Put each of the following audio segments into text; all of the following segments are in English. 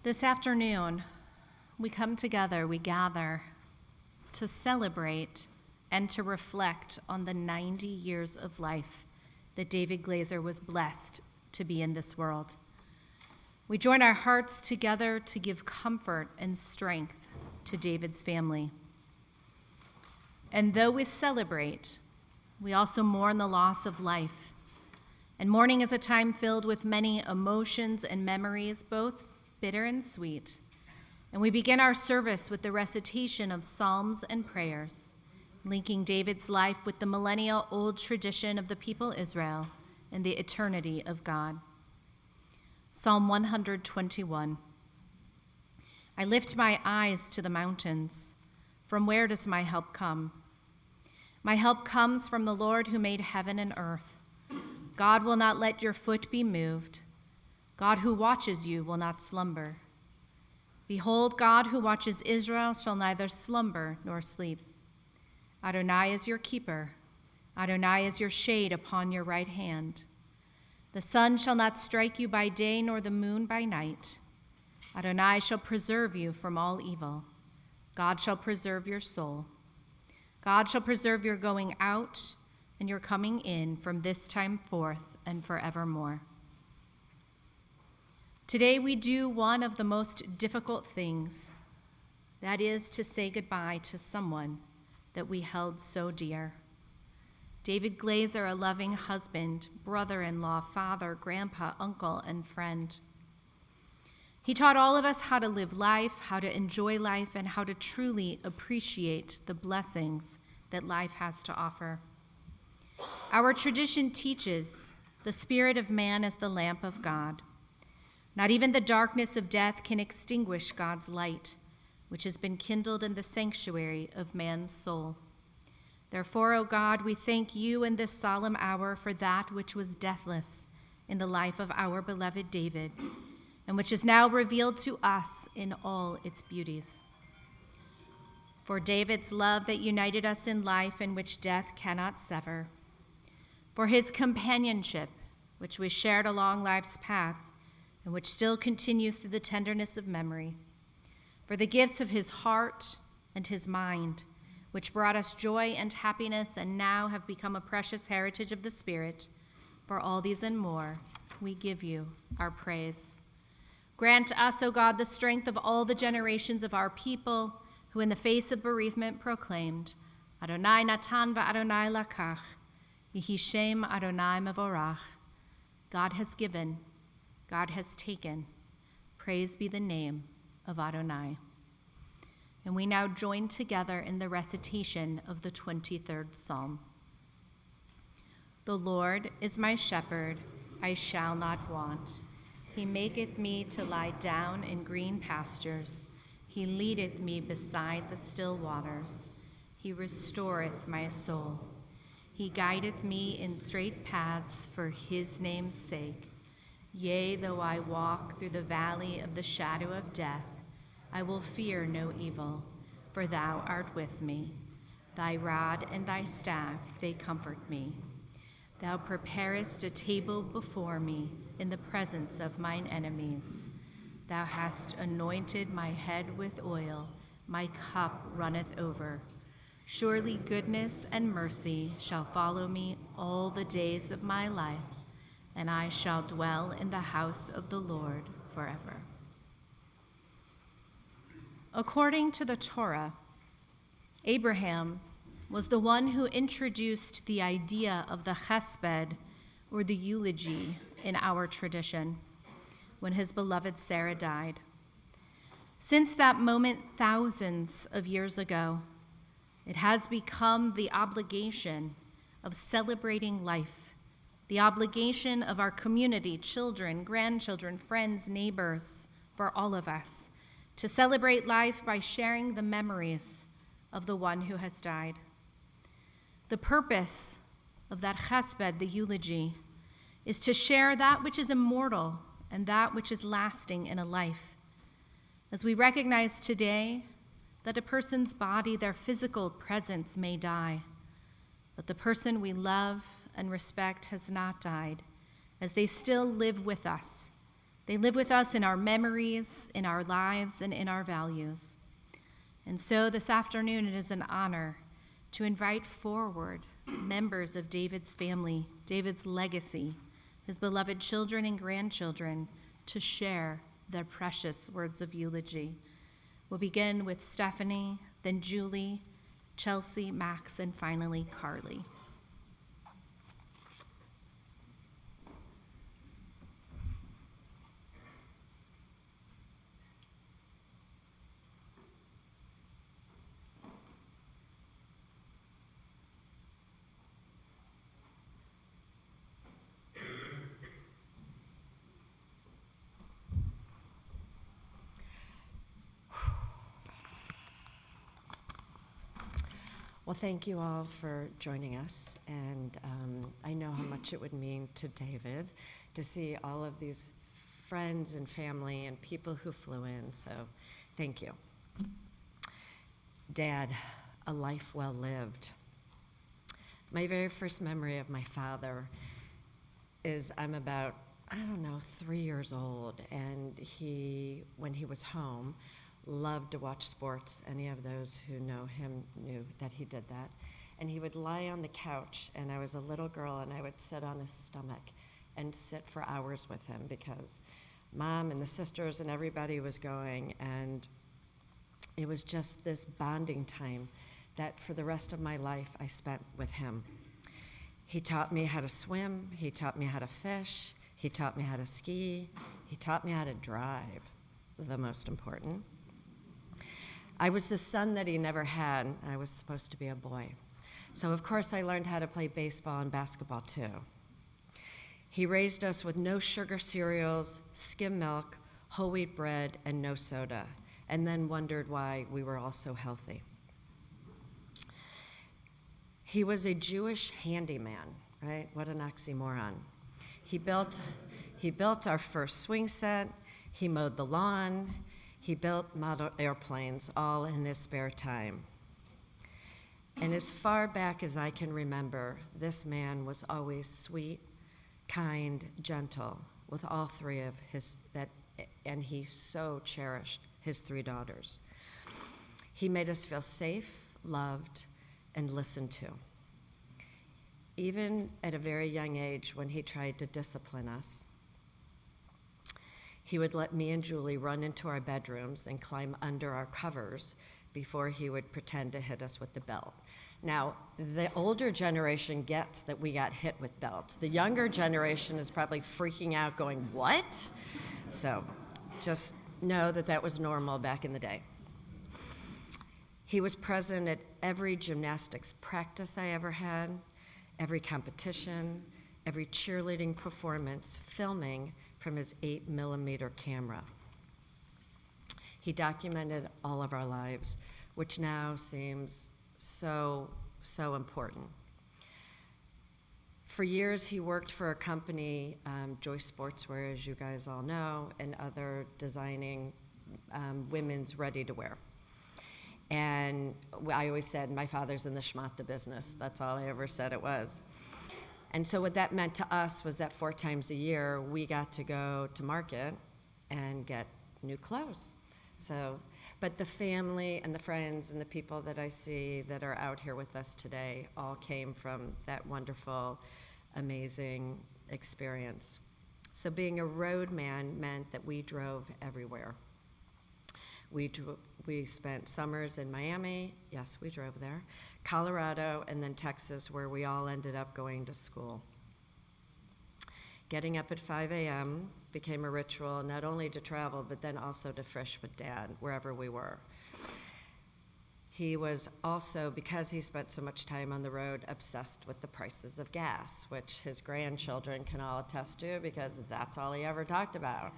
This afternoon, we come together, we gather to celebrate and to reflect on the 90 years of life that David Glazer was blessed to be in this world. We join our hearts together to give comfort and strength to David's family. And though we celebrate, we also mourn the loss of life. And mourning is a time filled with many emotions and memories, both bitter and sweet. And we begin our service with the recitation of psalms and prayers, linking David's life with the millennial-old tradition of the people Israel and the eternity of God. Psalm 121. I lift my eyes to the mountains. From where does my help come? My help comes from the Lord who made heaven and earth. God will not let your foot be moved. God who watches you will not slumber. Behold, God who watches Israel shall neither slumber nor sleep. Adonai is your keeper. Adonai is your shade upon your right hand. The sun shall not strike you by day, nor the moon by night. Adonai shall preserve you from all evil. God shall preserve your soul. God shall preserve your going out and your coming in from this time forth and forevermore. Today we do one of the most difficult things, that is to say goodbye to someone that we held so dear. David Glazer, a loving husband, brother-in-law, father, grandpa, uncle, and friend. He taught all of us how to live life, how to enjoy life, and how to truly appreciate the blessings that life has to offer. Our tradition teaches the spirit of man is the lamp of God. Not even the darkness of death can extinguish God's light, which has been kindled in the sanctuary of man's soul. Therefore, O God, we thank you in this solemn hour for that which was deathless in the life of our beloved David, and which is now revealed to us in all its beauties. For David's love that united us in life and which death cannot sever. For his companionship, which we shared along life's path, and which still continues through the tenderness of memory. For the gifts of his heart and his mind, which brought us joy and happiness and now have become a precious heritage of the Spirit. For all these and more, we give you our praise. Grant us, O God, the strength of all the generations of our people who in the face of bereavement proclaimed, Adonai natan va'Adonai lakach, Yehi Shem Adonai mevorach. God has given, God has taken. Praise be the name of Adonai. And we now join together in the recitation of the 23rd Psalm. The Lord is my shepherd, I shall not want. He maketh me to lie down in green pastures. He leadeth me beside the still waters. He restoreth my soul. He guideth me in straight paths for his name's sake. Yea, though I walk through the valley of the shadow of death, I will fear no evil, for thou art with me. Thy rod and thy staff, they comfort me. Thou preparest a table before me in the presence of mine enemies. Thou hast anointed my head with oil, my cup runneth over. Surely goodness and mercy shall follow me all the days of my life, and I shall dwell in the house of the Lord forever. According to the Torah, Abraham was the one who introduced the idea of the chesped, or the eulogy, in our tradition when his beloved Sarah died. Since that moment, thousands of years ago, it has become the obligation of celebrating life, the obligation of our community, children, grandchildren, friends, neighbors, for all of us, to celebrate life by sharing the memories of the one who has died. The purpose of that chesped, the eulogy, is to share that which is immortal and that which is lasting in a life. As we recognize today that a person's body, their physical presence may die, but the person we love and respect has not died, as they still live with us. They live with us in our memories, in our lives, and in our values. And so this afternoon, it is an honor to invite forward members of David's family, David's legacy, his beloved children and grandchildren, to share their precious words of eulogy. We'll begin with Stephanie, then Julie, Chelsea, Max, and finally Carly. Well, thank you all for joining us, and I know how much it would mean to David to see all of these friends and family and people who flew in, so thank you. Dad, a life well lived. My very first memory of my father is I'm about, 3 years old, and when he was home, loved to watch sports. Any of those who know him knew that he did that. And he would lie on the couch, and I was a little girl, and I would sit on his stomach and sit for hours with him because Mom and the sisters and everybody was going, and it was just this bonding time that for the rest of my life I spent with him. He taught me how to swim, he taught me how to fish, he taught me how to ski, he taught me how to drive, the most important. I was the son that he never had. I was supposed to be a boy. So of course I learned how to play baseball and basketball too. He raised us with no sugar cereals, skim milk, whole wheat bread, and no soda, and then wondered why we were all so healthy. He was a Jewish handyman, right? What an oxymoron. He built our first swing set, he mowed the lawn, he built model airplanes, all in his spare time. And as far back as I can remember, this man was always sweet, kind, gentle with all three of and he so cherished his 3 daughters. He made us feel safe, loved, and listened to. Even at a very young age, when he tried to discipline us, he would let me and Julie run into our bedrooms and climb under our covers before he would pretend to hit us with the belt. Now, the older generation gets that we got hit with belts. The younger generation is probably freaking out going, what? So just know that that was normal back in the day. He was present at every gymnastics practice I ever had, every competition, every cheerleading performance, filming from his 8mm camera. He documented all of our lives, which now seems so important. For years, he worked for a company, Joyce Sportswear, as you guys all know, and other designing women's ready-to-wear. And I always said, my father's in the schmata business. That's all I ever said it was. And so what that meant to us was that 4 times a year, we got to go to market and get new clothes. But the family and the friends and the people that I see that are out here with us today all came from that wonderful, amazing experience. So being a road man meant that we drove everywhere. We spent summers in Miami, yes, we drove there, Colorado, and then Texas, where we all ended up going to school. Getting up at 5 a.m. became a ritual, not only to travel, but then also to fish with Dad, wherever we were. He was also, because he spent so much time on the road, obsessed with the prices of gas, which his grandchildren can all attest to, because that's all he ever talked about.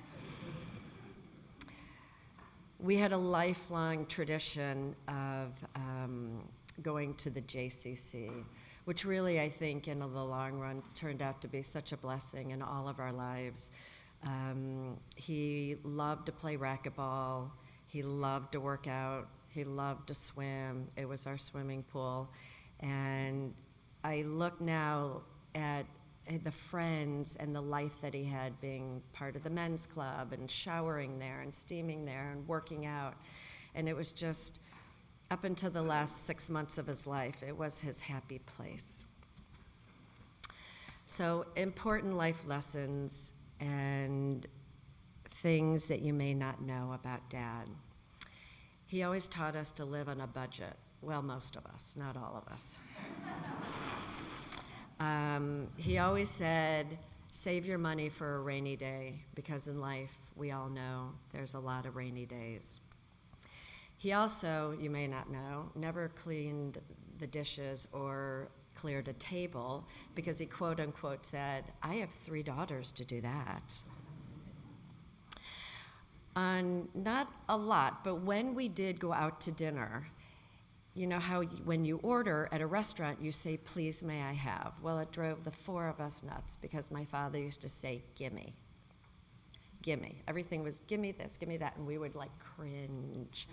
We had a lifelong tradition of going to the JCC, which really, I think, in the long run, turned out to be such a blessing in all of our lives. He loved to play racquetball. He loved to work out. He loved to swim. It was our swimming pool. And I look now at the friends and the life that he had, being part of the men's club and showering there and steaming there and working out. And it was just, up until the last 6 months of his life, it was his happy place. So important life lessons and things that you may not know about Dad. He always taught us to live on a budget. Well, most of us, not all of us. He always said, save your money for a rainy day, because in life, we all know there's a lot of rainy days. He also, you may not know, never cleaned the dishes or cleared a table, because he quote unquote said, I have 3 daughters to do that. Not a lot, but when we did go out to dinner, you know how when you order at a restaurant, you say, please, may I have? Well, it drove the 4 of us nuts, because my father used to say, gimme, gimme. Everything was, gimme this, gimme that, and we would like cringe.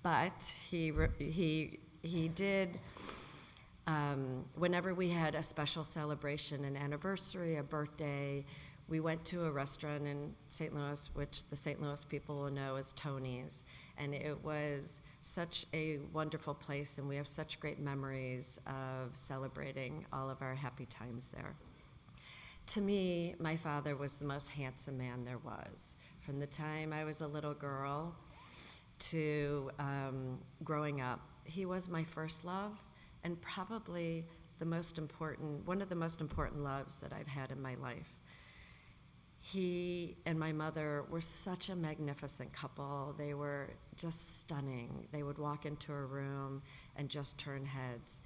But he did, whenever we had a special celebration, an anniversary, a birthday, we went to a restaurant in St. Louis, which the St. Louis people will know as Tony's, and it was such a wonderful place, and we have such great memories of celebrating all of our happy times there. To me, my father was the most handsome man there was. From the time I was a little girl to growing up, he was my first love, and probably one of the most important loves that I've had in my life. He and my mother were such a magnificent couple. They were just stunning. They would walk into a room and just turn heads.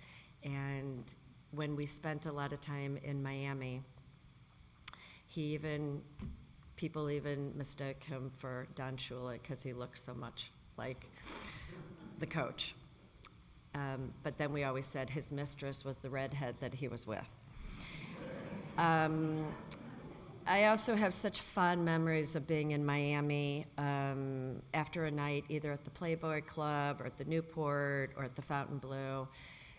And when we spent a lot of time in Miami, people even mistook him for Don Shula, because he looked so much like the coach. But then we always said his mistress was the redhead that he was with. I also have such fond memories of being in Miami after a night, either at the Playboy Club or at the Newport or at the Fontainebleau.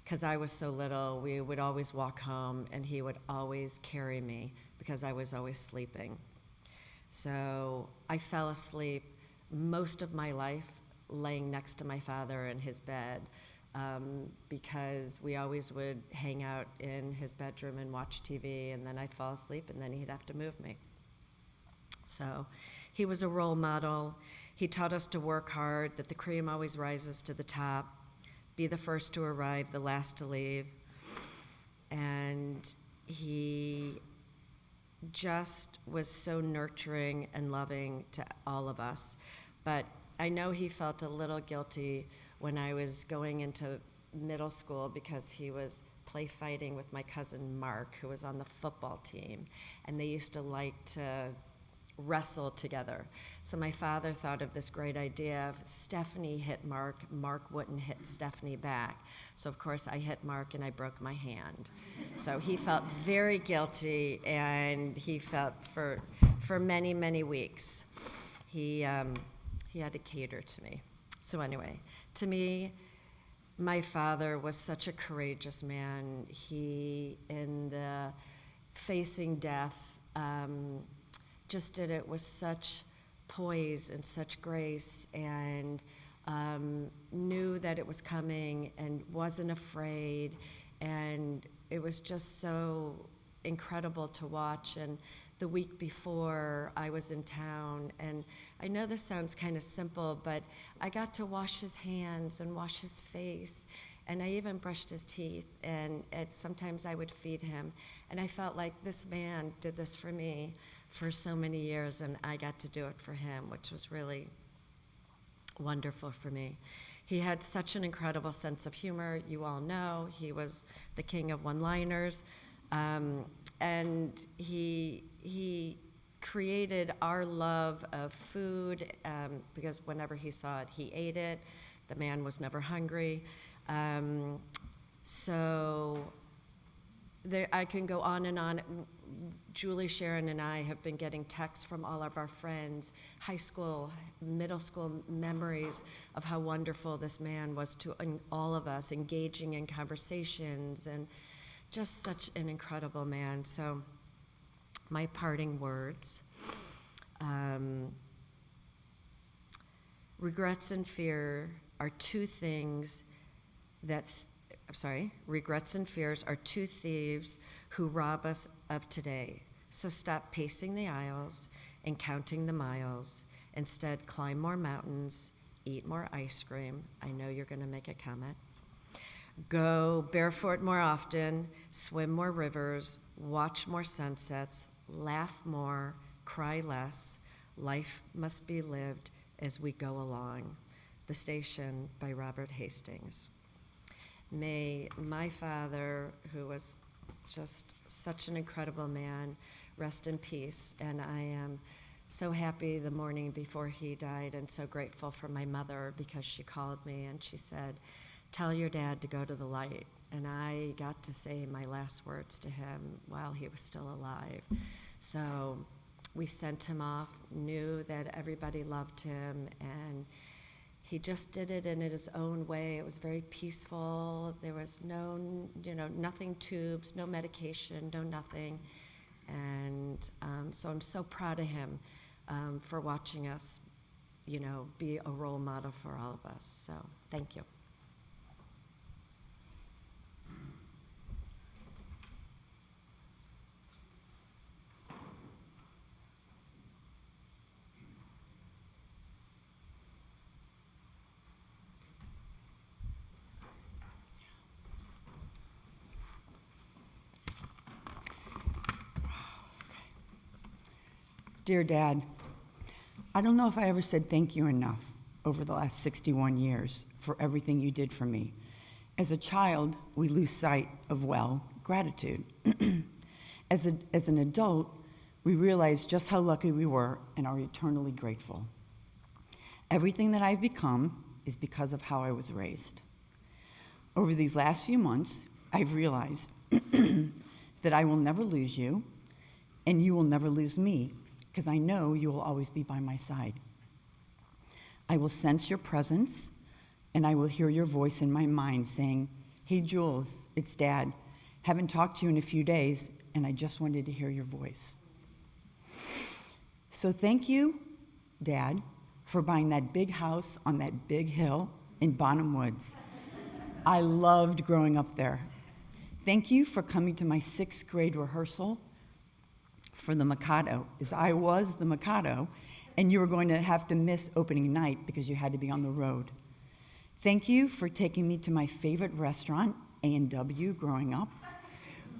Because I was so little, we would always walk home, and he would always carry me because I was always sleeping. So I fell asleep most of my life laying next to my father in his bed, because we always would hang out in his bedroom and watch TV, and then I'd fall asleep, and then he'd have to move me. So he was a role model. He taught us to work hard, that the cream always rises to the top, be the first to arrive, the last to leave. And he just was so nurturing and loving to all of us. But I know he felt a little guilty when I was going into middle school, because he was play fighting with my cousin Mark, who was on the football team, and they used to like to wrestle together. So my father thought of this great idea of Stephanie hit Mark, Mark wouldn't hit Stephanie back. So of course I hit Mark and I broke my hand. So he felt very guilty, and he felt for many, many weeks. He had to cater to me. So anyway, to me, my father was such a courageous man. He, in the facing death, just did it with such poise and such grace, and knew that it was coming and wasn't afraid. And it was just so incredible to watch. And the week before, I was in town, and I know this sounds kind of simple, but I got to wash his hands and wash his face, and I even brushed his teeth, and sometimes I would feed him. And I felt like this man did this for me for so many years, and I got to do it for him, which was really wonderful for me. He had such an incredible sense of humor. You all know he was the king of one-liners. And he created our love of food, because whenever he saw it, he ate it. The man was never hungry. So I can go on and on. Julie, Sharon, and I have been getting texts from all of our friends, high school, middle school memories of how wonderful this man was to all of us, engaging in conversations and just such an incredible man. So my parting words, regrets and fear are two things regrets and fears are two thieves who rob us of today. So stop pacing the aisles and counting the miles. Instead, climb more mountains, eat more ice cream. I know you're going to make a comment. Go barefoot more often, swim more rivers, watch more sunsets, laugh more, cry less. Life must be lived as we go along. The Station by Robert Hastings. May my father, who was just such an incredible man, rest in peace. And I am so happy the morning before he died and so grateful for my mother because she called me and she said, "Tell your dad to go to the light." And I got to say my last words to him while he was still alive. So we sent him off, knew that everybody loved him, and he just did it in his own way. It was very peaceful. There was nothing tubes, no medication, no nothing. And so I'm so proud of him for watching us, be a role model for all of us. So thank you. Dear Dad, I don't know if I ever said thank you enough over the last 61 years for everything you did for me. As a child, we lose sight of, gratitude. As an adult, we realize just how lucky we were and are eternally grateful. Everything that I've become is because of how I was raised. Over these last few months, I've realized that I will never lose you, and you will never lose me, because I know you will always be by my side. I will sense your presence, and I will hear your voice in my mind saying, "Hey, Jules, it's Dad. Haven't talked to you in a few days, and I just wanted to hear your voice." So thank you, Dad, for buying that big house on that big hill in Bonham Woods. I loved growing up there. Thank you for coming to my 6th grade rehearsal for the Mikado, as I was the Mikado, and you were going to have to miss opening night because you had to be on the road. Thank you for taking me to my favorite restaurant, A&W, growing up.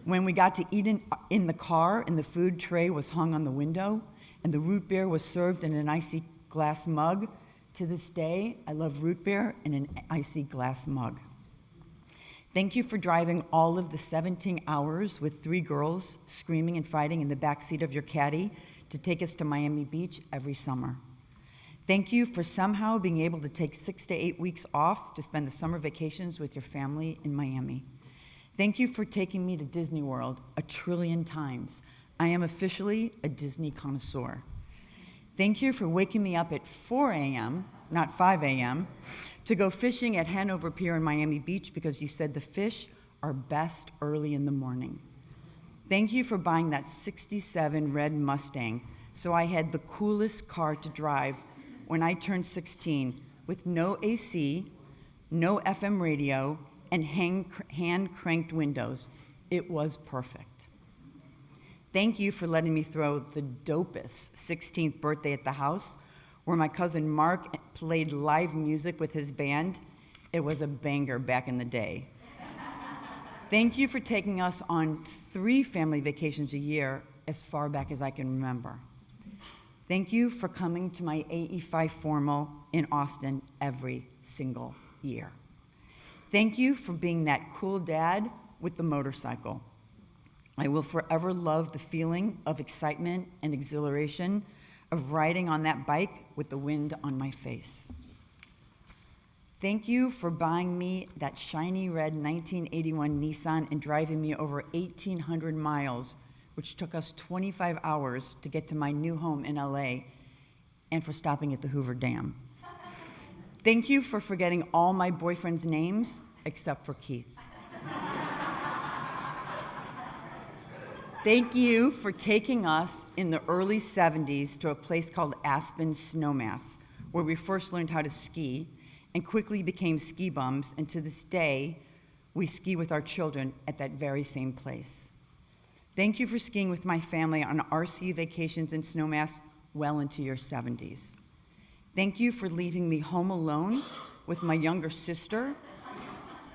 When we got to eat in the car and the food tray was hung on the window and the root beer was served in an icy glass mug, to this day, I love root beer in an icy glass mug. Thank you for driving all of the 17 hours with 3 girls screaming and fighting in the backseat of your caddy to take us to Miami Beach every summer. Thank you for somehow being able to take 6 to 8 weeks off to spend the summer vacations with your family in Miami. Thank you for taking me to Disney World 1 trillion times. I am officially a Disney connoisseur. Thank you for waking me up at 4 a.m., not 5 a.m., to go fishing at Hanover Pier in Miami Beach because you said the fish are best early in the morning. Thank you for buying that 67 red Mustang so I had the coolest car to drive when I turned 16 with no AC, no FM radio, and hand-cranked windows. It was perfect. Thank you for letting me throw the dopest 16th birthday at the house where my cousin Mark played live music with his band. It was a banger back in the day. Thank you for taking us on 3 family vacations a year as far back as I can remember. Thank you for coming to my AE5 formal in Austin every single year. Thank you for being that cool dad with the motorcycle. I will forever love the feeling of excitement and exhilaration of riding on that bike with the wind on my face. Thank you for buying me that shiny red 1981 Nissan and driving me over 1,800 miles, which took us 25 hours to get to my new home in LA, and for stopping at the Hoover Dam. Thank you for forgetting all my boyfriend's names except for Keith. Thank you for taking us in the early 70s to a place called Aspen Snowmass, where we first learned how to ski and quickly became ski bums, and to this day, we ski with our children at that very same place. Thank you for skiing with my family on RC vacations in Snowmass well into your 70s. Thank you for leaving me home alone with my younger sister.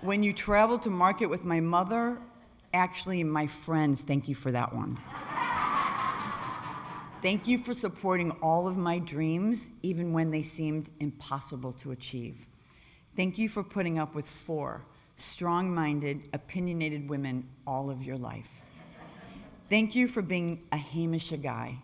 When you traveled to market with my mother, actually my friends, thank you for that one. Thank you for supporting all of my dreams, even when they seemed impossible to achieve. Thank you for putting up with 4 strong-minded, opinionated women all of your life. Thank you for being a Hamish guy,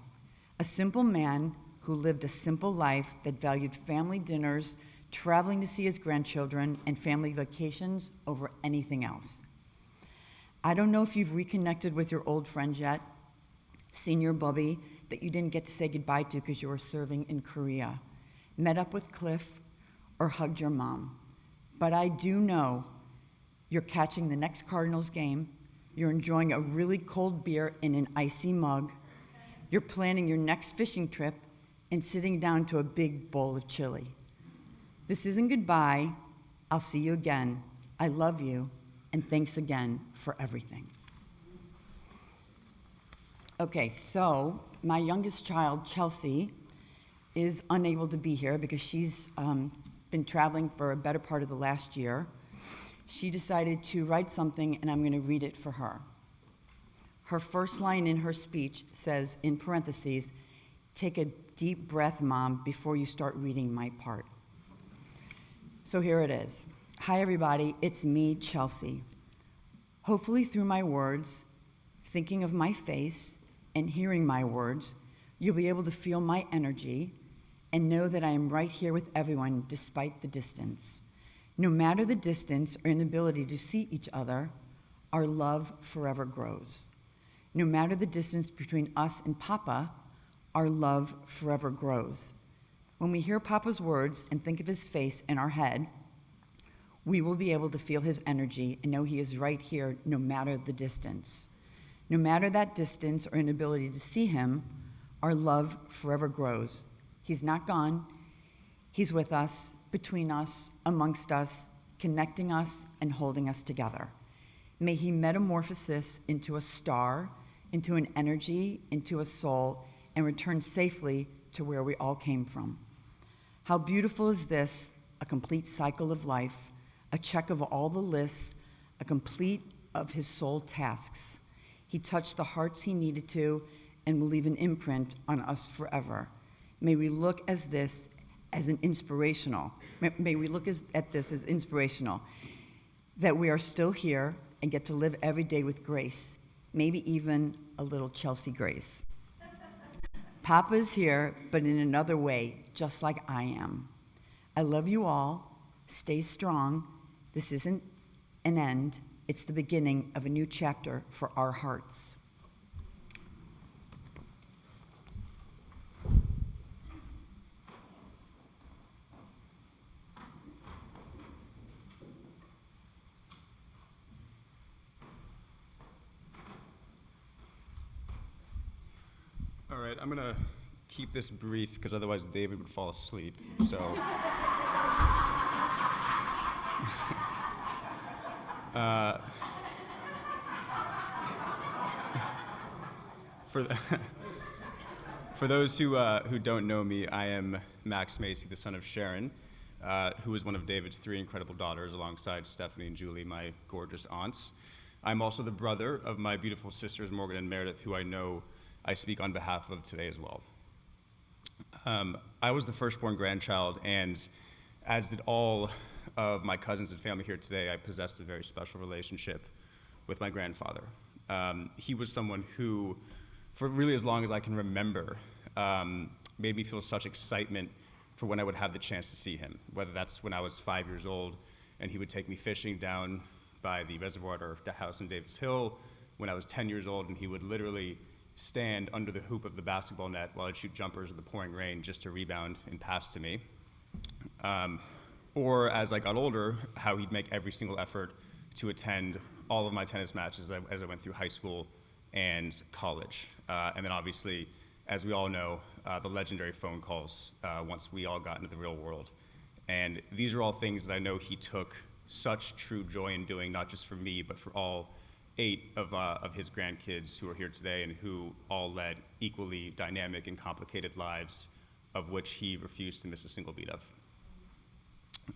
a simple man who lived a simple life that valued family dinners, traveling to see his grandchildren, and family vacations over anything else. I don't know if you've reconnected with your old friends yet, seen your Bubby that you didn't get to say goodbye to because you were serving in Korea, met up with Cliff, or hugged your mom. But I do know you're catching the next Cardinals game, you're enjoying a really cold beer in an icy mug, you're planning your next fishing trip, and sitting down to a big bowl of chili. This isn't goodbye. I'll see you again. I love you, and thanks again for everything. Okay, so my youngest child, Chelsea, is unable to be here because she's been traveling for a better part of the last year. She decided to write something, and I'm going to read it for her. Her first line in her speech says, in parentheses, "Take a deep breath, Mom, before you start reading my part." So here it is. Hi, everybody. It's me, Chelsea. Hopefully through my words, thinking of my face, and hearing my words, you'll be able to feel my energy and know that I am right here with everyone despite the distance. No matter the distance or inability to see each other, our love forever grows. No matter the distance between us and Papa, our love forever grows. When we hear Papa's words and think of his face in our head, we will be able to feel his energy and know he is right here no matter the distance. No matter that distance or inability to see him, our love forever grows. He's not gone. He's with us, between us, amongst us, connecting us and holding us together. May he metamorphose into a star, into an energy, into a soul, and return safely to where we all came from. How beautiful is this, a complete cycle of life, a check of all the lists, a complete of his soul tasks. He touched the hearts he needed to and will leave an imprint on us forever. May we look at this as inspirational, that we are still here and get to live every day with grace, maybe even a little Chelsea grace. Papa's here, but in another way, just like I am. I love you all. Stay strong. This isn't an end. It's the beginning of a new chapter for our hearts. All right, I'm gonna keep this brief because otherwise David would fall asleep. So, for those who don't know me, I am Max Macy, the son of Sharon, who is one of David's 3 incredible daughters, alongside Stephanie and Julie, my gorgeous aunts. I'm also the brother of my beautiful sisters Morgan and Meredith, who I know I speak on behalf of today as well. I was the firstborn grandchild, and as did all of my cousins and family here today, I possessed a very special relationship with my grandfather. He was someone who, for really as long as I can remember, made me feel such excitement for when I would have the chance to see him, whether that's when I was 5 years old and he would take me fishing down by the reservoir at our house in Davis Hill, when I was 10 years old and he would literally stand under the hoop of the basketball net while I'd shoot jumpers in the pouring rain just to rebound and pass to me. Or as I got older, how he'd make every single effort to attend all of my tennis matches as I went through high school and college. And then obviously, as we all know, the legendary phone calls once we all got into the real world. And these are all things that I know he took such true joy in doing, not just for me, but for all 8 of his grandkids who are here today and who all led equally dynamic and complicated lives, of which he refused to miss a single beat of.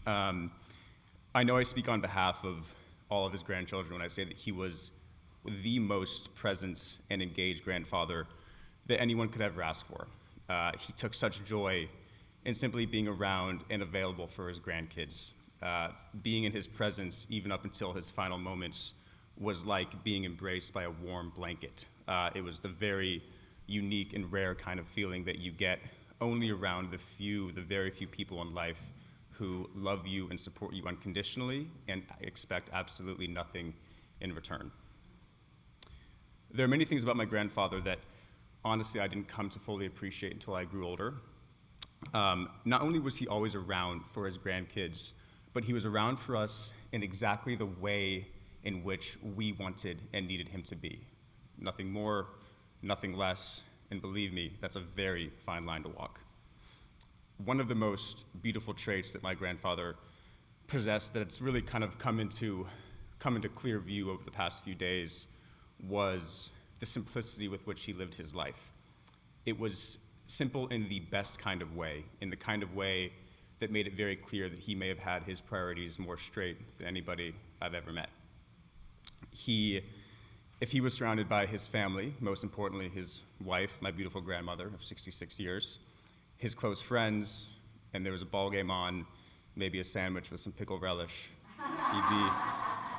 I know I speak on behalf of all of his grandchildren when I say that he was the most present and engaged grandfather that anyone could ever ask for. He took such joy in simply being around and available for his grandkids. Being in his presence, even up until his final moments, was like being embraced by a warm blanket. It was the very unique and rare kind of feeling that you get only around the very few people in life who love you and support you unconditionally and expect absolutely nothing in return. There are many things about my grandfather that honestly I didn't come to fully appreciate until I grew older. Not only was he always around for his grandkids, but he was around for us in exactly the way in which we wanted and needed him to be. Nothing more, nothing less, and believe me, that's a very fine line to walk. One of the most beautiful traits that my grandfather possessed that's really kind of come into clear view over the past few days was the simplicity with which he lived his life. It was simple in the best kind of way, in the kind of way that made it very clear that he may have had his priorities more straight than anybody I've ever met. If he was surrounded by his family, most importantly his wife, my beautiful grandmother of 66 years, his close friends, and there was a ball game on, maybe a sandwich with some pickle relish, he'd be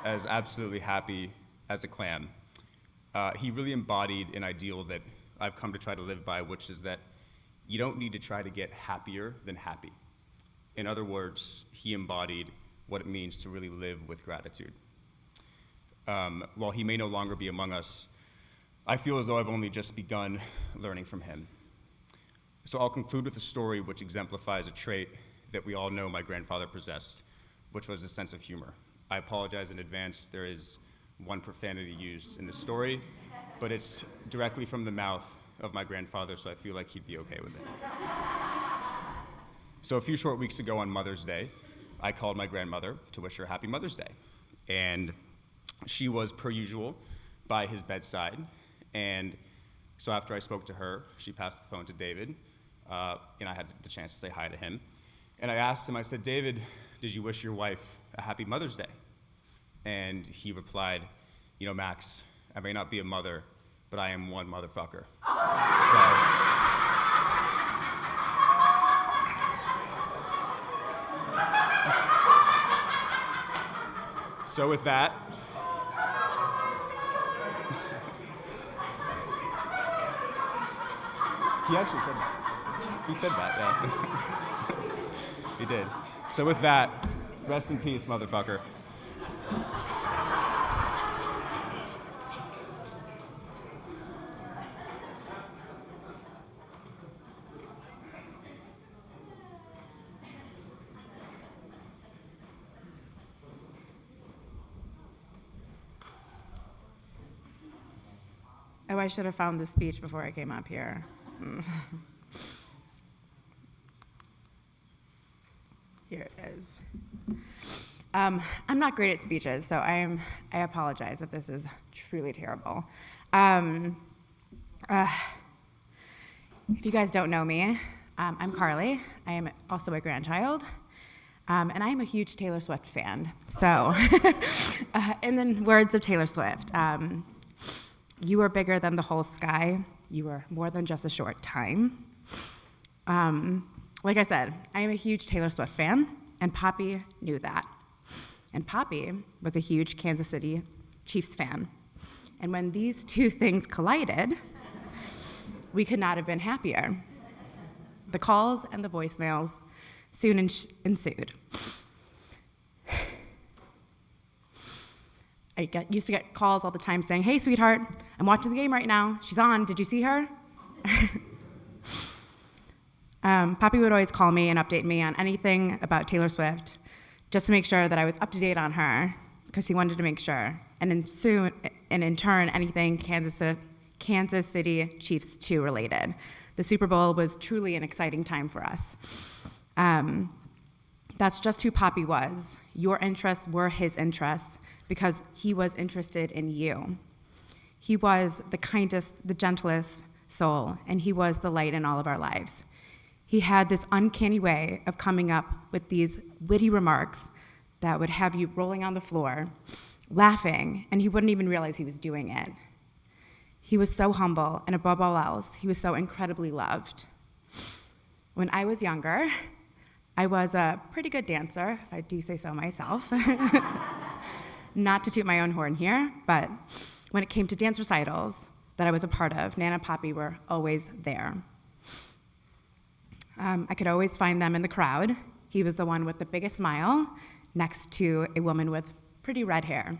as absolutely happy as a clam. He really embodied an ideal that I've come to try to live by, which is that you don't need to try to get happier than happy. In other words, he embodied what it means to really live with gratitude. While he may no longer be among us, I feel as though I've only just begun learning from him. So I'll conclude with a story which exemplifies a trait that we all know my grandfather possessed, which was a sense of humor. I apologize in advance, there is one profanity used in the story, but it's directly from the mouth of my grandfather, so I feel like he'd be okay with it. So a few short weeks ago on Mother's Day, I called my grandmother to wish her happy Mother's Day. And she was, per usual, by his bedside. And so after I spoke to her, she passed the phone to David, and I had the chance to say hi to him. And I asked him, I said, "David, did you wish your wife a happy Mother's Day?" And he replied, "You know, Max, I may not be a mother, but I am one motherfucker." So with that, he actually said that. He said that, yeah. He did. So with that, rest in peace, motherfucker. Oh, I should have found the speech before I came up here. Here it is. I'm not great at speeches, so I apologize if this is truly terrible. If you guys don't know me, I'm Carly. I am also a grandchild, and I am a huge Taylor Swift fan. So, in the words of Taylor Swift, you are bigger than the whole sky. You are more than just a short time. Like I said, I am a huge Taylor Swift fan, and Poppy knew that. And Poppy was a huge Kansas City Chiefs fan. And when these two things collided, we could not have been happier. The calls and the voicemails soon ensued. I used to get calls all the time saying, "Hey, sweetheart, I'm watching the game right now. She's on. Did you see her?" Poppy would always call me and update me on anything about Taylor Swift, just to make sure that I was up to date on her, because he wanted to make sure. And in turn, anything Kansas Kansas City Chiefs 2 related. The Super Bowl was truly an exciting time for us. That's just who Poppy was. Your interests were his interests because he was interested in you. He was the kindest, the gentlest soul, and he was the light in all of our lives. He had this uncanny way of coming up with these witty remarks that would have you rolling on the floor, laughing, and he wouldn't even realize he was doing it. He was so humble, and above all else, he was so incredibly loved. When I was younger, I was a pretty good dancer, if I do say so myself. Not to toot my own horn here, but when it came to dance recitals that I was a part of, Nana and Poppy were always there. I could always find them in the crowd. He was the one with the biggest smile next to a woman with pretty red hair.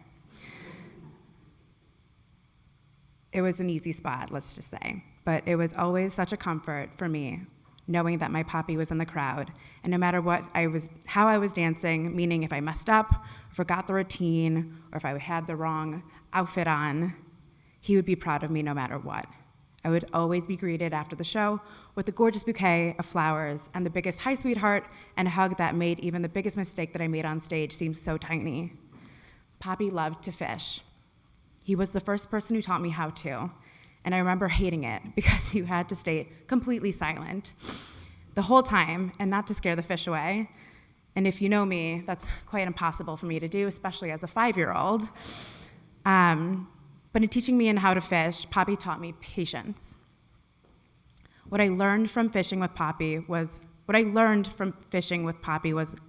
It was an easy spot, let's just say, but it was always such a comfort for me knowing that my Poppy was in the crowd, and no matter how I was dancing, meaning if I messed up, forgot the routine, or if I had the wrong outfit on, he would be proud of me no matter what. I would always be greeted after the show with a gorgeous bouquet of flowers and the biggest hi, sweetheart, and a hug that made even the biggest mistake that I made on stage seem so tiny. Poppy loved to fish. He was the first person who taught me how to, and I remember hating it because he had to stay completely silent the whole time and not to scare the fish away. And if you know me, that's quite impossible for me to do, especially as a 5-year-old. But in teaching me how to fish, Poppy taught me patience. What I learned from fishing with Poppy was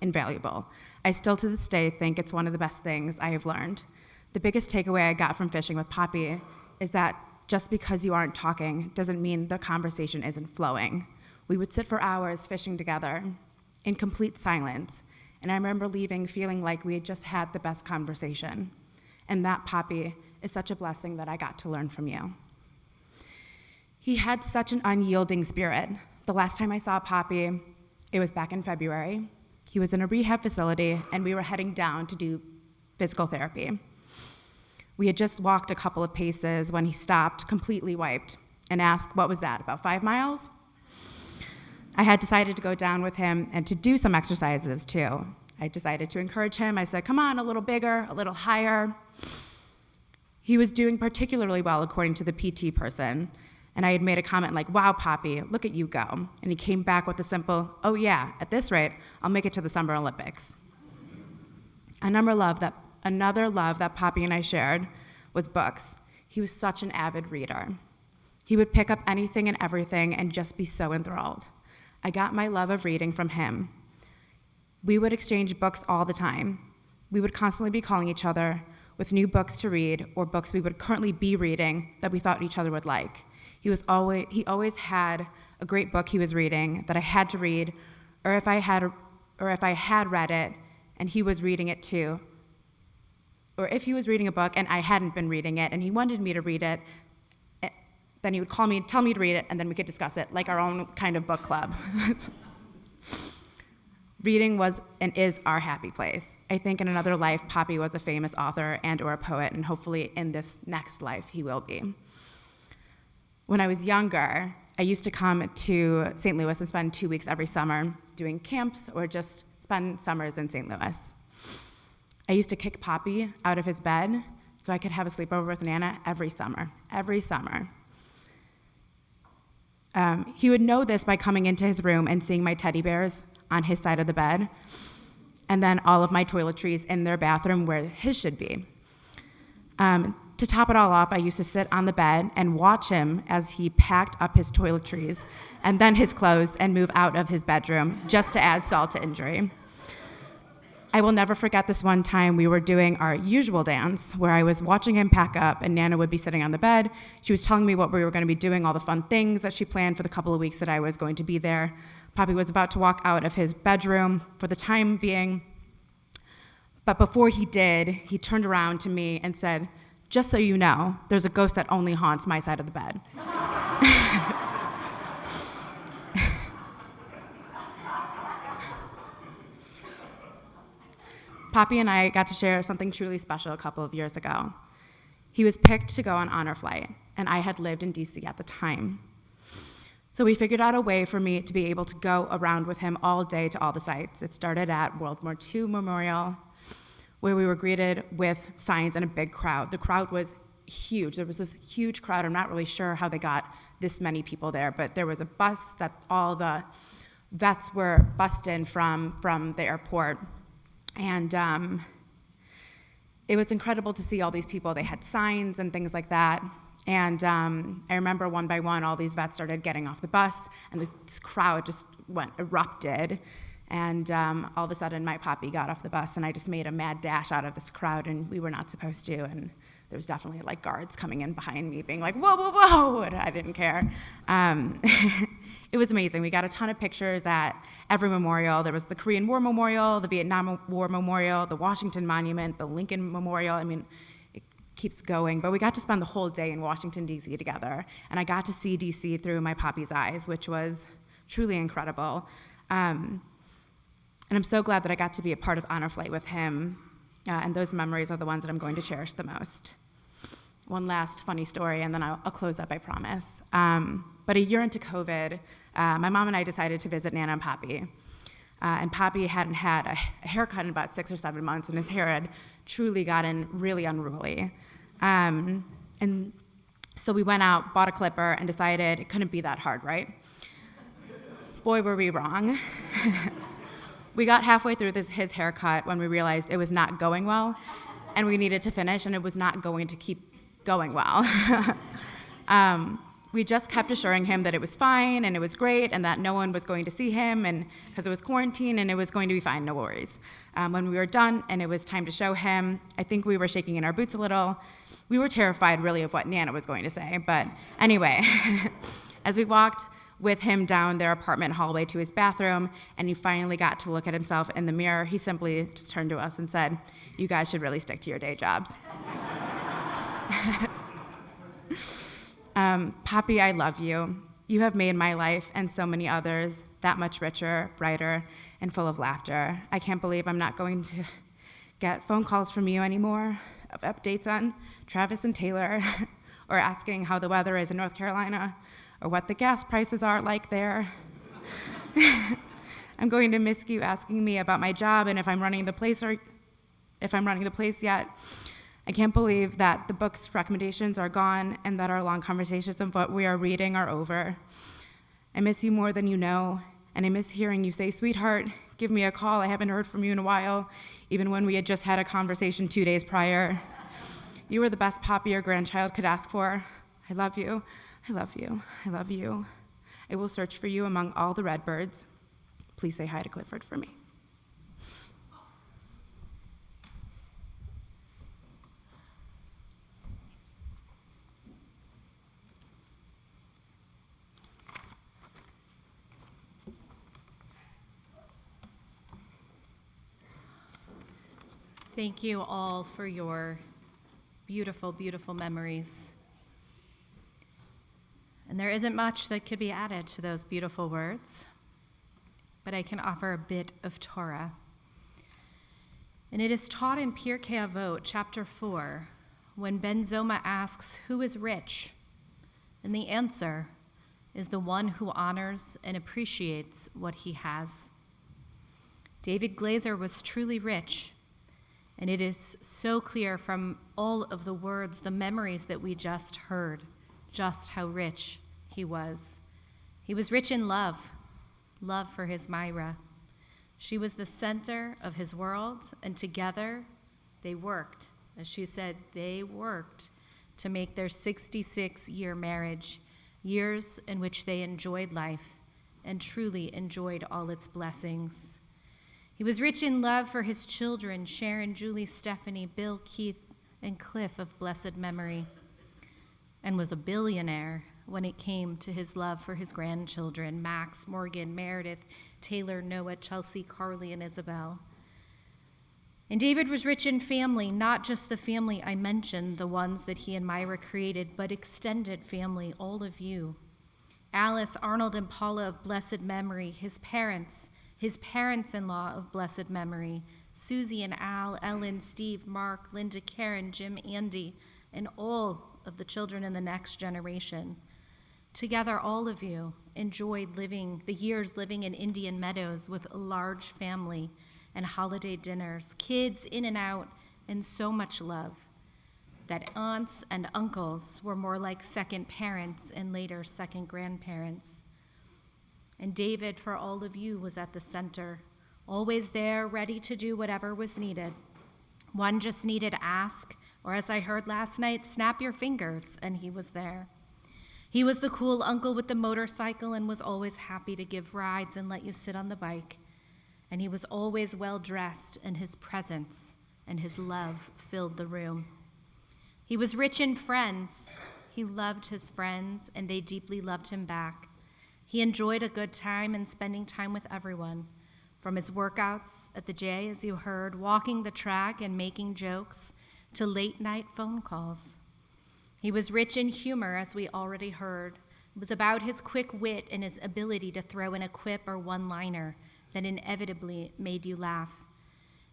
invaluable. I still to this day think it's one of the best things I have learned. The biggest takeaway I got from fishing with Poppy is that just because you aren't talking doesn't mean the conversation isn't flowing. We would sit for hours fishing together in complete silence, and I remember leaving feeling like we had just had the best conversation. And that, Poppy, is such a blessing that I got to learn from you. He had such an unyielding spirit. The last time I saw Poppy, it was back in February. He was in a rehab facility, and we were heading down to do physical therapy. We had just walked a couple of paces when he stopped, completely wiped, and asked, "What was that, about 5 miles?" I had decided to go down with him and to do some exercises too. I decided to encourage him. I said, "Come on, a little bigger, a little higher." He was doing particularly well according to the PT person, and I had made a comment like, "Wow, Poppy, look at you go." And he came back with a simple, "Oh yeah, at this rate, I'll make it to the Summer Olympics." Another love that Poppy and I shared was books. He was such an avid reader. He would pick up anything and everything and just be so enthralled. I got my love of reading from him. We would exchange books all the time. We would constantly be calling each other with new books to read or books we would currently be reading that we thought each other would like. He always had a great book he was reading that I had to read, or if I had read it and he was reading it too, or if he was reading a book and I hadn't been reading it and he wanted me to read it, then he would call me, tell me to read it, and then we could discuss it like our own kind of book club. Reading was and is our happy place. I think in another life, Poppy was a famous author and or a poet, and hopefully in this next life, he will be. When I was younger, I used to come to St. Louis and spend 2 weeks every summer doing camps or just spend summers in St. Louis. I used to kick Poppy out of his bed so I could have a sleepover with Nana every summer. He would know this by coming into his room and seeing my teddy bears on his side of the bed, and then all of my toiletries in their bathroom where his should be. To top it all off, I used to sit on the bed and watch him as he packed up his toiletries and then his clothes and move out of his bedroom just to add salt to injury. I will never forget this one time we were doing our usual dance where I was watching him pack up and Nana would be sitting on the bed. She was telling me what we were going to be doing, all the fun things that she planned for the couple of weeks that I was going to be there. Poppy was about to walk out of his bedroom for the time being, but before he did, he turned around to me and said, "Just so you know, there's a ghost that only haunts my side of the bed." Poppy and I got to share something truly special a couple of years ago. He was picked to go on honor flight. and I had lived in DC at the time. So we figured out a way for me to be able to go around with him all day to all the sites. It started at World War II Memorial, where we were greeted with signs and a big crowd. The crowd was huge. There was this huge crowd. I'm not really sure how they got this many people there, but there was a bus that all the vets were bussed in from the airport. And it was incredible to see all these people. They had signs and things like that. And I remember one by one, all these vets started getting off the bus, and this crowd just erupted. And all of a sudden, my poppy got off the bus, and I just made a mad dash out of this crowd, and we were not supposed to. And there was definitely like guards coming in behind me, being like, "Whoa, whoa, whoa!" And I didn't care. It was amazing. We got a ton of pictures at every memorial. There was the Korean War Memorial, the Vietnam War Memorial, the Washington Monument, the Lincoln Memorial. I mean, it keeps going. But we got to spend the whole day in Washington, D.C. together, and I got to see D.C. through my poppy's eyes, which was truly incredible. And I'm so glad that I got to be a part of Honor Flight with him, and those memories are the ones that I'm going to cherish the most. One last funny story, and then I'll close up, I promise. But a year into COVID, my mom and I decided to visit Nana and Poppy. And Poppy hadn't had a haircut in about 6 or 7 months, and his hair had truly gotten really unruly. And so we went out, bought a clipper, and decided it couldn't be that hard, right? Boy, were we wrong. We got halfway through his haircut when we realized it was not going well, and we needed to finish, and it was not going to keep going well. We just kept assuring him that it was fine and it was great and that no one was going to see him, and because it was quarantine and it was going to be fine, no worries. When we were done and it was time to show him, I think we were shaking in our boots a little. We were terrified really of what Nana was going to say, but anyway, as we walked with him down their apartment hallway to his bathroom and he finally got to look at himself in the mirror, he simply just turned to us and said, "You guys should really stick to your day jobs." Poppy, I love you. You have made my life and so many others that much richer, brighter, and full of laughter. I can't believe I'm not going to get phone calls from you anymore of updates on Travis and Taylor, or asking how the weather is in North Carolina, or what the gas prices are like there. I'm going to miss you asking me about my job and if I'm running the place yet. I can't believe that the book's recommendations are gone and that our long conversations of what we are reading are over. I miss you more than you know, and I miss hearing you say, "Sweetheart, give me a call. I haven't heard from you in a while," even when we had just had a conversation 2 days prior. You were the best Poppy your grandchild could ask for. I love you. I love you. I love you. I will search for you among all the redbirds. Please say hi to Clifford for me. Thank you all for your beautiful, beautiful memories. And there isn't much that could be added to those beautiful words, but I can offer a bit of Torah. And it is taught in Pirkei Avot, chapter 4, when Ben Zoma asks, "Who is rich?" And the answer is the one who honors and appreciates what he has. David Glazer was truly rich. And it is so clear from all of the words, the memories that we just heard, just how rich he was. He was rich in love for his Myra. She was the center of his world, and together they worked. As she said, they worked to make their 66-year marriage, years in which they enjoyed life and truly enjoyed all its blessings. He was rich in love for his children, Sharon, Julie, Stephanie, Bill, Keith, and Cliff of blessed memory, and was a billionaire when it came to his love for his grandchildren, Max, Morgan, Meredith, Taylor, Noah, Chelsea, Carly, and Isabel. And David was rich in family, not just the family I mentioned, the ones that he and Myra created, but extended family, all of you. Alice, Arnold, and Paula of blessed memory, his parents-in-law of blessed memory, Susie and Al, Ellen, Steve, Mark, Linda, Karen, Jim, Andy, and all of the children in the next generation. Together, all of you enjoyed the years living in Indian Meadows with a large family and holiday dinners, kids in and out, and so much love that aunts and uncles were more like second parents and later second grandparents. And David, for all of you, was at the center, always there, ready to do whatever was needed. One just needed to ask, or as I heard last night, snap your fingers, and he was there. He was the cool uncle with the motorcycle and was always happy to give rides and let you sit on the bike. And he was always well dressed, and his presence and his love filled the room. He was rich in friends. He loved his friends, and they deeply loved him back. He enjoyed a good time and spending time with everyone, from his workouts at the J, as you heard, walking the track and making jokes, to late-night phone calls. He was rich in humor, as we already heard. It was about his quick wit and his ability to throw in a quip or one-liner that inevitably made you laugh.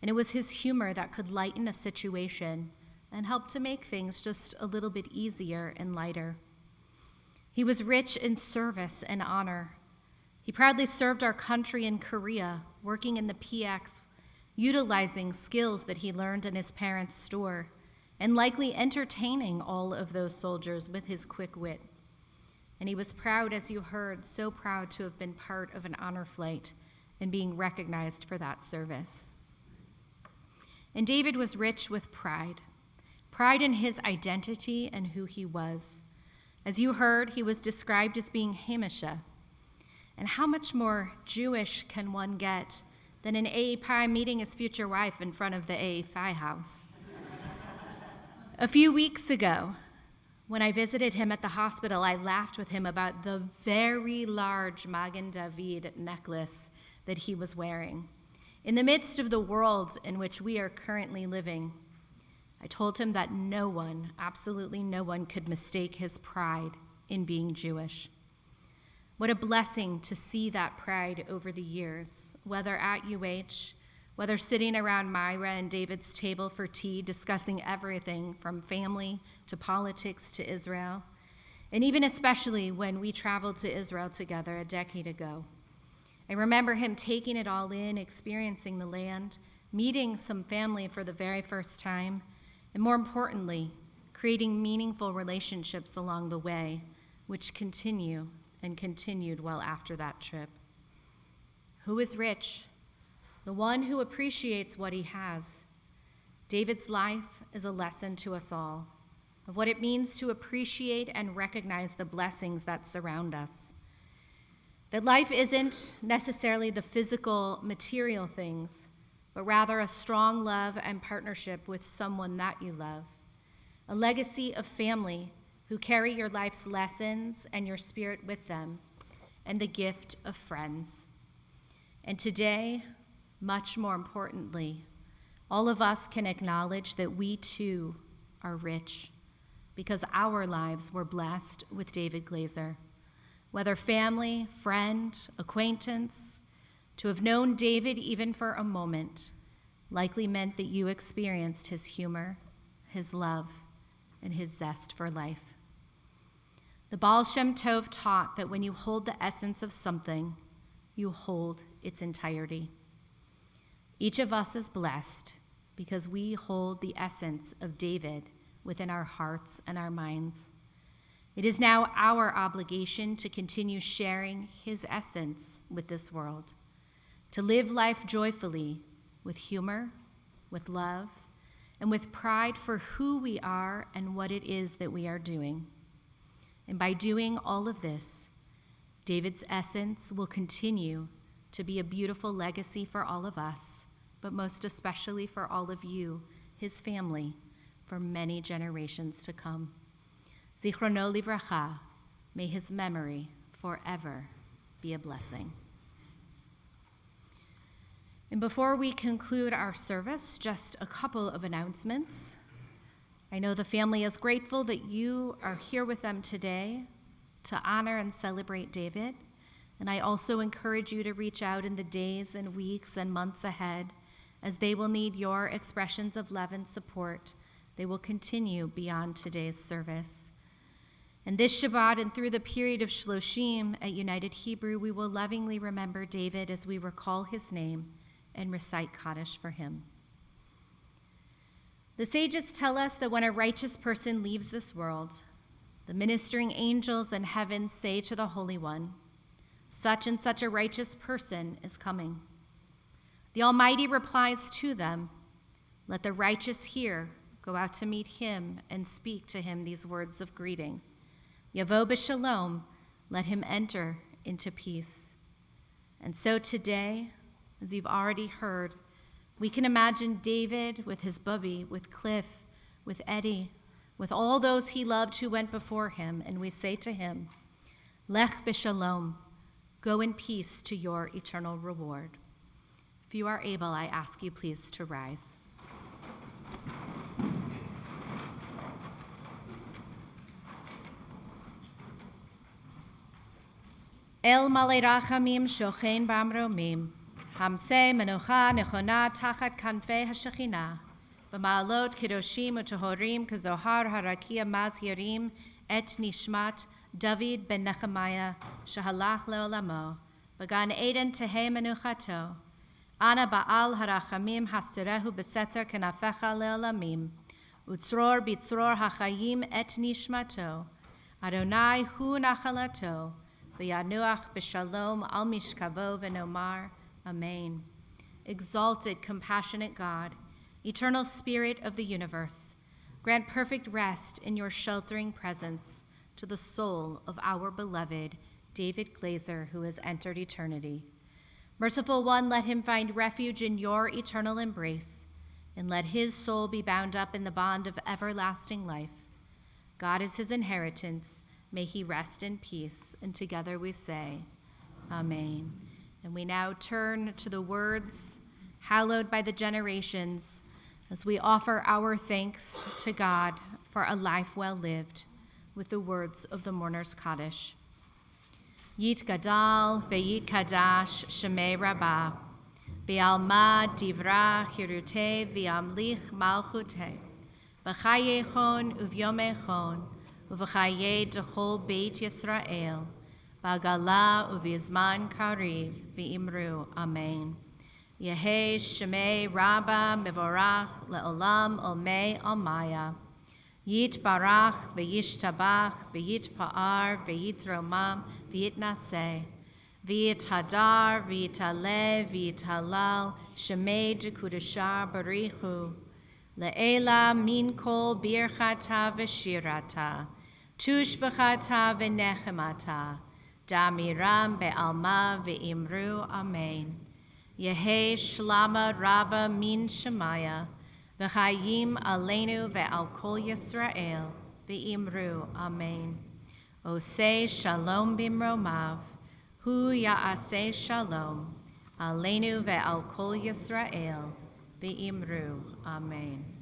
And it was his humor that could lighten a situation and help to make things just a little bit easier and lighter. He was rich in service and honor. He proudly served our country in Korea, working in the PX, utilizing skills that he learned in his parents' store, and likely entertaining all of those soldiers with his quick wit. And he was proud, as you heard, so proud to have been part of an honor flight and being recognized for that service. And David was rich with pride in his identity and who he was. As you heard, he was described as being Hamisha. And how much more Jewish can one get than an AAPI meeting his future wife in front of the AAPI house? A few weeks ago, when I visited him at the hospital, I laughed with him about the very large Magen David necklace that he was wearing. In the midst of the world in which we are currently living, I told him that no one, absolutely no one, could mistake his pride in being Jewish. What a blessing to see that pride over the years, whether at UH, whether sitting around Myra and David's table for tea, discussing everything from family to politics to Israel, and even especially when we traveled to Israel together a decade ago. I remember him taking it all in, experiencing the land, meeting some family for the very first time, and more importantly, creating meaningful relationships along the way, which continue and continued well after that trip. Who is rich? The one who appreciates what he has. David's life is a lesson to us all of what it means to appreciate and recognize the blessings that surround us. That life isn't necessarily the physical, material things, but rather a strong love and partnership with someone that you love. A legacy of family who carry your life's lessons and your spirit with them, and the gift of friends. And today, much more importantly, all of us can acknowledge that we too are rich because our lives were blessed with David Glazer. Whether family, friend, acquaintance, to have known David even for a moment likely meant that you experienced his humor, his love, and his zest for life. The Baal Shem Tov taught that when you hold the essence of something, you hold its entirety. Each of us is blessed because we hold the essence of David within our hearts and our minds. It is now our obligation to continue sharing his essence with this world, to live life joyfully with humor, with love, and with pride for who we are and what it is that we are doing. And by doing all of this, David's essence will continue to be a beautiful legacy for all of us, but most especially for all of you, his family, for many generations to come. Zichrono livracha, may his memory forever be a blessing. And before we conclude our service, just a couple of announcements. I know the family is grateful that you are here with them today to honor and celebrate David. And I also encourage you to reach out in the days and weeks and months ahead, as they will need your expressions of love and support they will continue beyond today's service. And this Shabbat and through the period of Shloshim at United Hebrew, we will lovingly remember David as we recall his name and recite Kaddish for him. The sages tell us that when a righteous person leaves this world, the ministering angels in heaven say to the Holy One, such and such a righteous person is coming. The Almighty replies to them, let the righteous here go out to meet him and speak to him these words of greeting. Yavo b'shalom, let him enter into peace. And so today, as you've already heard, we can imagine David with his Bubby, with Cliff, with Eddie, with all those he loved who went before him, and we say to him, Lech b'shalom, go in peace to your eternal reward. If you are able, I ask you please to rise. El malei rachamim shochen b'amromim, hamse menucha nechona tachat kanfei hashechina, b'ma'alot kedoshim u'tohorim kazohar harakia mazhirim et nishmat David ben Nechemiah shahalach leolamo, b'gan Eden tehei menuchato, ana ba'al harachamim hasterehu b'seter kenafecha leolamim, utzror bitzror hachayim et nishmato, Adonai hu nachalato, V'yanuach b'shalom al mishkavo v'nomar, Amen. Exalted, compassionate God, eternal Spirit of the universe, grant perfect rest in your sheltering presence to the soul of our beloved David Glazer, who has entered eternity. Merciful One, let him find refuge in your eternal embrace, and let his soul be bound up in the bond of everlasting life. God is his inheritance. May he rest in peace. And together we say, Amen. And we now turn to the words hallowed by the generations as we offer our thanks to God for a life well lived with the words of the mourner's Kaddish. Yit gadal ve'yit kadash shemei rabbah, be'alma divra chirute v'amlich malchute, b'chayechon uvyomechon, uv'chaye dechol beit Yisrael, ba'gala uv'izman kariv v'imru, Amen. Yehei shemei rabba mevorach le'olam olmei almaya, Yit barach v'yishtabach v'yit pa'ar v'yit romam v'yit naseh, v'yit hadar v'yit aleh v'yit halal shemei dekudashar barichu, le'ela min kol birchata v'shirata, tushbachata v'nechemata, damiram be'alma v'imru, Amen. Yehei shlama rabba min shemaya, v'chayim aleinu ve'al kol Yisrael, v'imru, Amen. Osei shalom bimromav, hu ya'aseh shalom, aleinu ve'al kol Yisrael, v'imru, Amen.